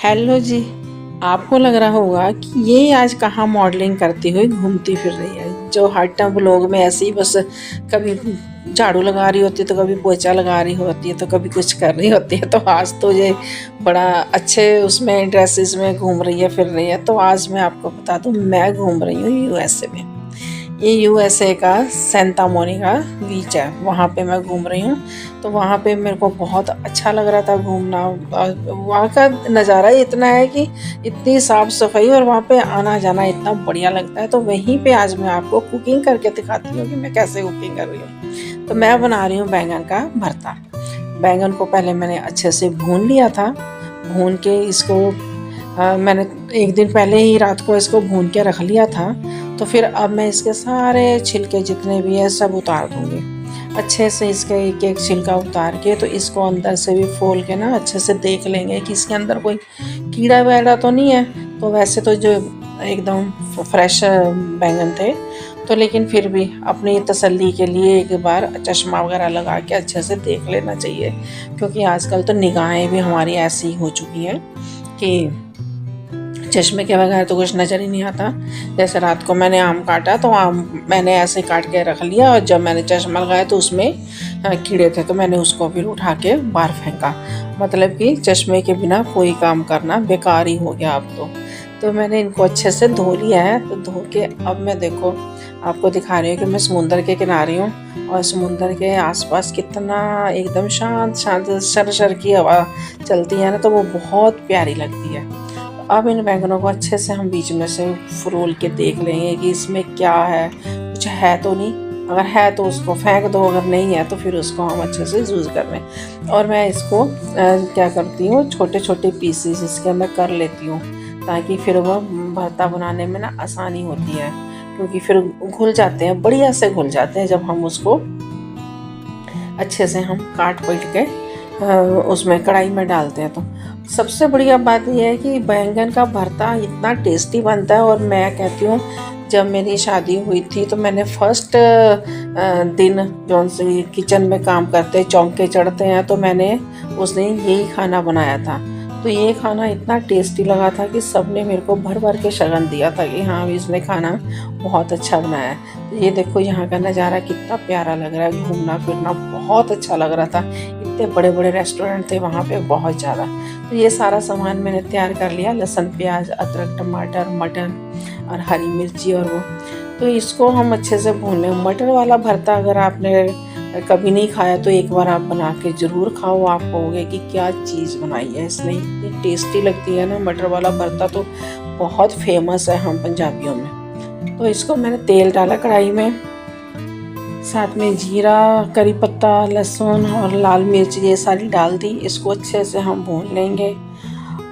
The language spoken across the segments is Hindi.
हेलो जी। आपको लग रहा होगा कि ये आज कहाँ मॉडलिंग करती हुई घूमती फिर रही है, जो हर टाइम व्लॉग में ऐसे ही बस कभी झाड़ू लगा रही होती है, तो कभी पोछा लगा रही होती है, तो कभी कुछ कर रही होती है। तो आज तो ये बड़ा अच्छे उसमें ड्रेसेस में घूम रही है, फिर रही है। तो आज मैं आपको बता दूं, मैं घूम रही हूँ यूएसए में। ये यूएसए का सेंटा मोनिका बीच है, वहाँ पे मैं घूम रही हूँ। तो वहाँ पे मेरे को बहुत अच्छा लग रहा था घूमना। वहाँ का नज़ारा इतना है कि इतनी साफ़ सफाई, और वहाँ पे आना जाना इतना बढ़िया लगता है। तो वहीं पे आज मैं आपको कुकिंग करके दिखाती हूँ कि मैं कैसे कुकिंग कर रही हूँ। तो मैं बना रही हूँ बैंगन का भरता। बैंगन को पहले मैंने अच्छे से भून लिया था। भून के इसको मैंने एक दिन पहले ही रात को इसको भून के रख लिया था। तो फिर अब मैं इसके सारे छिलके जितने भी है सब उतार दूँगी अच्छे से। इसका एक एक छिलका उतार के तो इसको अंदर से भी फोल के ना अच्छे से देख लेंगे कि इसके अंदर कोई कीड़ा वगैरह तो नहीं है। तो वैसे तो जो एकदम फ्रेश बैंगन थे, तो लेकिन फिर भी अपनी तसल्ली के लिए एक बार चश्मा वगैरह लगा के अच्छे से देख लेना चाहिए, क्योंकि आजकल तो निगाहें भी हमारी ऐसी हो चुकी हैं कि चश्मे के बगैर तो कुछ नज़र ही नहीं आता। जैसे रात को मैंने आम काटा, तो आम मैंने ऐसे काट के रख लिया, और जब मैंने चश्मा लगाया तो उसमें कीड़े थे, तो मैंने उसको फिर उठा के बाहर फेंका। मतलब कि चश्मे के बिना कोई काम करना बेकार ही हो गया अब तो मैंने इनको अच्छे से धो लिया है। तो धो के अब मैं देखो आपको दिखा रही हूँ कि मैं समुंदर के किनारे हूँ, और समुंदर के आसपास कितना एकदम शांत शांत शर की हवा चलती है ना, तो वो बहुत प्यारी लगती है। अब इन बैंगनों को अच्छे से हम बीच में से फरोल के देख लेंगे कि इसमें क्या है, कुछ है तो नहीं। अगर है तो उसको फेंक दो, अगर नहीं है तो फिर उसको हम अच्छे से यूज़ कर लें। और मैं इसको क्या करती हूँ, छोटे छोटे पीसेस इसके मैं कर लेती हूँ, ताकि फिर वह भरता बनाने में ना आसानी होती है। क्योंकि फिर घुल जाते हैं, बढ़िया से घुल जाते हैं जब हम उसको अच्छे से हम काट पीट के उसमें कढ़ाई में डालते हैं। तो सबसे बढ़िया बात यह है कि बैंगन का भरता इतना टेस्टी बनता है। और मैं कहती हूँ, जब मेरी शादी हुई थी तो मैंने फर्स्ट दिन जो से किचन में काम करते चौंके चढ़ते हैं, तो मैंने उस दिन यही खाना बनाया था। तो ये खाना इतना टेस्टी लगा था कि सबने मेरे को भर भर के शगन दिया था कि हाँ इसने खाना बहुत अच्छा बनाया है। तो ये देखो यहाँ का नज़ारा कितना प्यारा लग रहा है, घूमना फिरना बहुत अच्छा लग रहा था। इतने बड़े बड़े रेस्टोरेंट थे वहाँ पे, बहुत ज़्यादा। तो ये सारा सामान मैंने तैयार कर लिया, लहसुन प्याज अदरक टमाटर मटन और हरी मिर्ची और वो। तो इसको हम अच्छे से भून लें। मटर वाला भरता अगर आपने कभी नहीं खाया तो एक बार आप बना के ज़रूर खाओ, आप कहोगे कि क्या चीज़ बनाई है इसने, इतनी टेस्टी लगती है ना। मटर वाला भरता तो बहुत फेमस है हम पंजाबियों में। तो इसको मैंने तेल डाला कढ़ाई में, साथ में जीरा करी पत्ता लहसुन और लाल मिर्च ये सारी डाल दी। इसको अच्छे से हम भून लेंगे।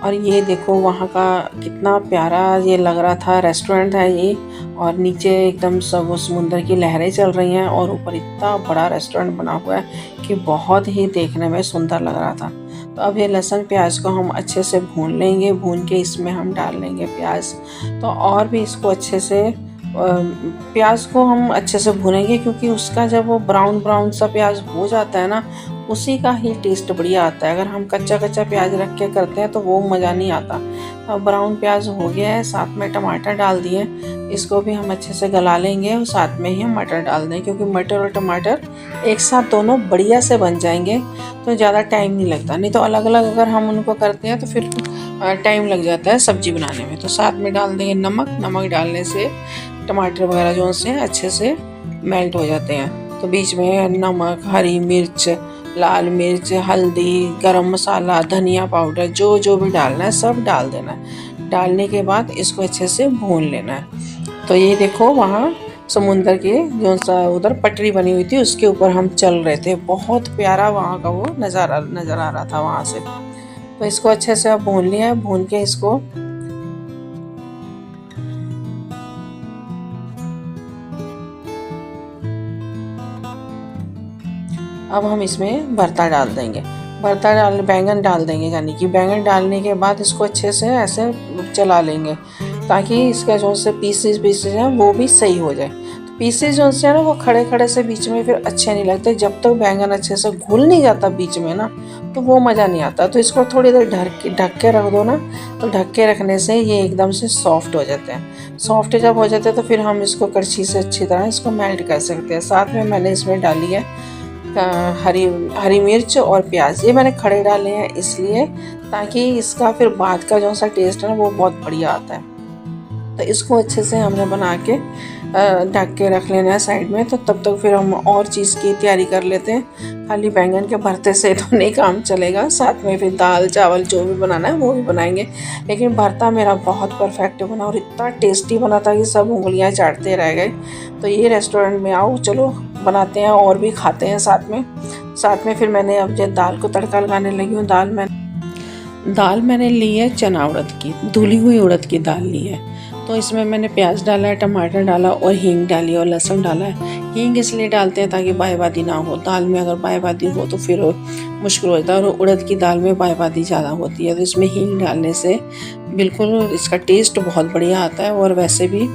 और ये देखो वहाँ का कितना प्यारा ये लग रहा था, रेस्टोरेंट है ये, और नीचे एकदम सब वो समुंदर की लहरें चल रही हैं, और ऊपर इतना बड़ा रेस्टोरेंट बना हुआ है कि बहुत ही देखने में सुंदर लग रहा था। तो अब ये लहसुन प्याज को हम अच्छे से भून लेंगे। भून के इसमें हम डाल लेंगे प्याज। तो और भी इसको अच्छे से प्याज को हम अच्छे से भूनेंगे, क्योंकि उसका जब वो ब्राउन ब्राउन सा प्याज हो जाता है ना, उसी का ही टेस्ट बढ़िया आता है। अगर हम कच्चा कच्चा प्याज रख के करते हैं तो वो मज़ा नहीं आता। तो ब्राउन प्याज हो गया है, साथ में टमाटर डाल दिए। इसको भी हम अच्छे से गला लेंगे, और साथ में ही हम मटर डाल दें, क्योंकि मटर और टमाटर एक साथ दोनों बढ़िया से बन जाएंगे, तो ज़्यादा टाइम नहीं लगता। नहीं तो अलग अलग अगर हम उनको करते हैं तो फिर टाइम लग जाता है सब्जी बनाने में। तो साथ में डाल देंगे नमक। नमक डालने से टमाटर वगैरह जो से अच्छे से मेल्ट हो जाते हैं। तो बीच में नमक हरी मिर्च लाल मिर्च हल्दी गरम मसाला धनिया पाउडर जो जो भी डालना है सब डाल देना है। डालने के बाद इसको अच्छे से भून लेना है। तो ये देखो वहाँ समुंदर के जो सा उधर पटरी बनी हुई थी उसके ऊपर हम चल रहे थे, बहुत प्यारा वहाँ का वो नज़ारा नज़र आ रहा था वहाँ से। तो इसको अच्छे से अब भून लिया है। भून के इसको अब हम इसमें भरता डाल देंगे। बैंगन डाल देंगे, यानी कि बैंगन डालने के बाद इसको अच्छे से ऐसे चला लेंगे, ताकि इसका जो से पीसेस हैं वो भी सही हो जाए। तो पीसेस जो से है ना वो खड़े खड़े से बीच में फिर अच्छे नहीं लगते। जब तक बैंगन अच्छे से घुल नहीं जाता बीच में ना, तो वो मज़ा नहीं आता। तो इसको थोड़ी देर ढक के रख दो ना, तो ढक के रखने से ये एकदम से सॉफ्ट हो जाते हैं। सॉफ्ट जब हो जाते हैं तो फिर हम इसको कड़छी से अच्छी तरह इसको मेल्ट कर सकते हैं। साथ में मैंने इसमें डाली है हरी हरी मिर्च और प्याज। ये मैंने खड़े डाले हैं इसलिए ताकि इसका फिर बाद का जो सा टेस्ट है ना वो बहुत बढ़िया आता है। तो इसको अच्छे से हमने बना के ढक के रख लेना है साइड में। तो तब तक फिर हम और चीज़ की तैयारी कर लेते हैं। खाली बैंगन के भरते से तो नहीं काम चलेगा, साथ में फिर दाल चावल जो भी बनाना है वो भी बनाएंगे। लेकिन भरता मेरा बहुत परफेक्ट बना और इतना टेस्टी बना था कि सब उंगलियां चाटते रह गए। तो ये रेस्टोरेंट में आओ, चलो बनाते हैं और भी खाते हैं साथ में फिर मैंने अब जो दाल को तड़का लगाने लगी हूँ। दाल मैंने ली है चना उड़द की, धुली हुई उड़द की दाल ली है। तो इसमें मैंने प्याज डाला है, टमाटर डाला और हींग डाली और लहसुन डाला है। हींग इसलिए डालते हैं ताकि बायबादी ना हो। दाल में अगर बायबादी हो तो फिर मुश्किल हो जाता है, और उड़द की दाल में बायबादी ज़्यादा होती है। तो इसमें हींग डालने से बिल्कुल इसका टेस्ट बहुत बढ़िया आता है और वैसे भी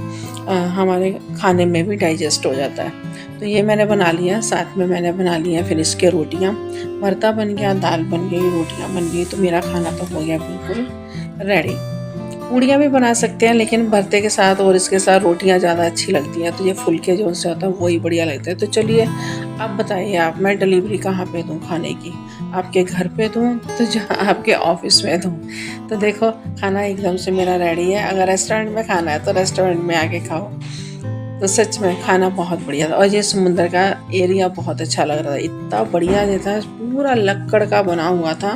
हमारे खाने में भी डाइजेस्ट हो जाता है। तो ये मैंने बना लिया, साथ में मैंने बना लिया फिर इसके रोटियां। भरता बन गया, दाल बन गई, रोटियां बन गई। तो मेरा खाना तो हो गया बिल्कुल रेडी। पूड़ियाँ भी बना सकते हैं लेकिन भरते के साथ और इसके साथ रोटियां ज़्यादा अच्छी लगती हैं। तो ये फुलके जो से होता है वही बढ़िया लगता है। तो चलिए अब बताइए आप, मैं डिलीवरी कहाँ पे दूँ खाने की? आपके घर पे दूँ तो जहाँ आपके ऑफिस में दूँ? तो देखो खाना एकदम से मेरा रेडी है। अगर रेस्टोरेंट में खाना है तो रेस्टोरेंट में आके खाओ। तो सच में खाना बहुत बढ़िया था और ये समुंदर का एरिया बहुत अच्छा लग रहा था। इतना बढ़िया ये था, पूरा लक्कड़ का बना हुआ था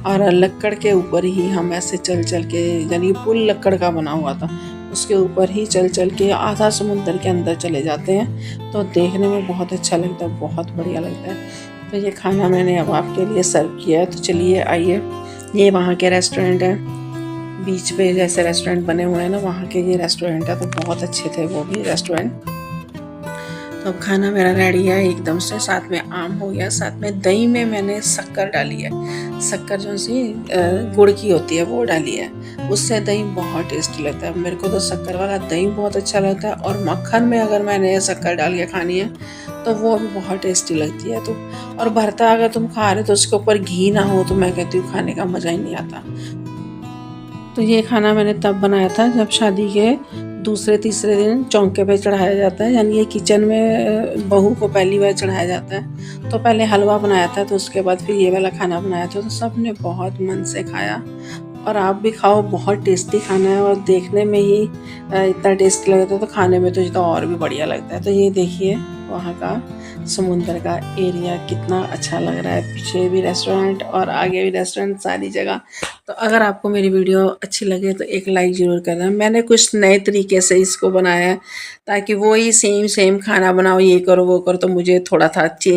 और लक्कड़ के ऊपर ही हम ऐसे चल चल के, यानी पुल लक्कड़ का बना हुआ था, उसके ऊपर ही चल चल के आधा समुंदर के अंदर चले जाते हैं। तो देखने में बहुत अच्छा लगता है, बहुत बढ़िया लगता है। तो ये खाना मैंने अब आपके लिए सर्व किया है। तो चलिए आइए, ये वहाँ के रेस्टोरेंट है, बीच पे जैसे रेस्टोरेंट बने हुए हैं ना, वहाँ के ये रेस्टोरेंट है। तो बहुत अच्छे थे वो भी रेस्टोरेंट। तो अब खाना मेरा रेडी है एकदम से, साथ में आम हो गया, साथ में दही में मैंने शक्कर डाली है। शक्कर जो सी गुड़ की होती है वो डाली है, उससे दही बहुत टेस्टी लगता है। मेरे को तो शक्कर वाला दही बहुत अच्छा लगता है और मक्खन में अगर मैंने शक्कर डाल के खानी है तो वो भी बहुत टेस्टी लगती है। तो और भरता अगर तुम खा रहे हो तो उसके ऊपर घी ना हो तो मैं कहती हूँ खाने का मज़ा ही नहीं आता। तो ये खाना मैंने तब बनाया था जब शादी के दूसरे तीसरे दिन चौंके पे चढ़ाया जाता है, यानी ये किचन में बहू को पहली बार चढ़ाया जाता है। तो पहले हलवा बनाया था, तो उसके बाद फिर ये वाला खाना बनाया था। तो सब ने बहुत मन से खाया और आप भी खाओ, बहुत टेस्टी खाना है और देखने में ही इतना टेस्टी लगता है तो खाने में तो और भी बढ़िया लगता है। तो ये देखिए वहाँ का समुंदर का एरिया कितना अच्छा लग रहा है, पीछे भी रेस्टोरेंट और आगे भी रेस्टोरेंट, सारी जगह। तो अगर आपको मेरी वीडियो अच्छी लगे तो एक लाइक ज़रूर करना। मैंने कुछ नए तरीके से इसको बनाया है ताकि वो ही सेम खाना बनाओ, ये करो वो करो, तो मुझे थोड़ा था चेंज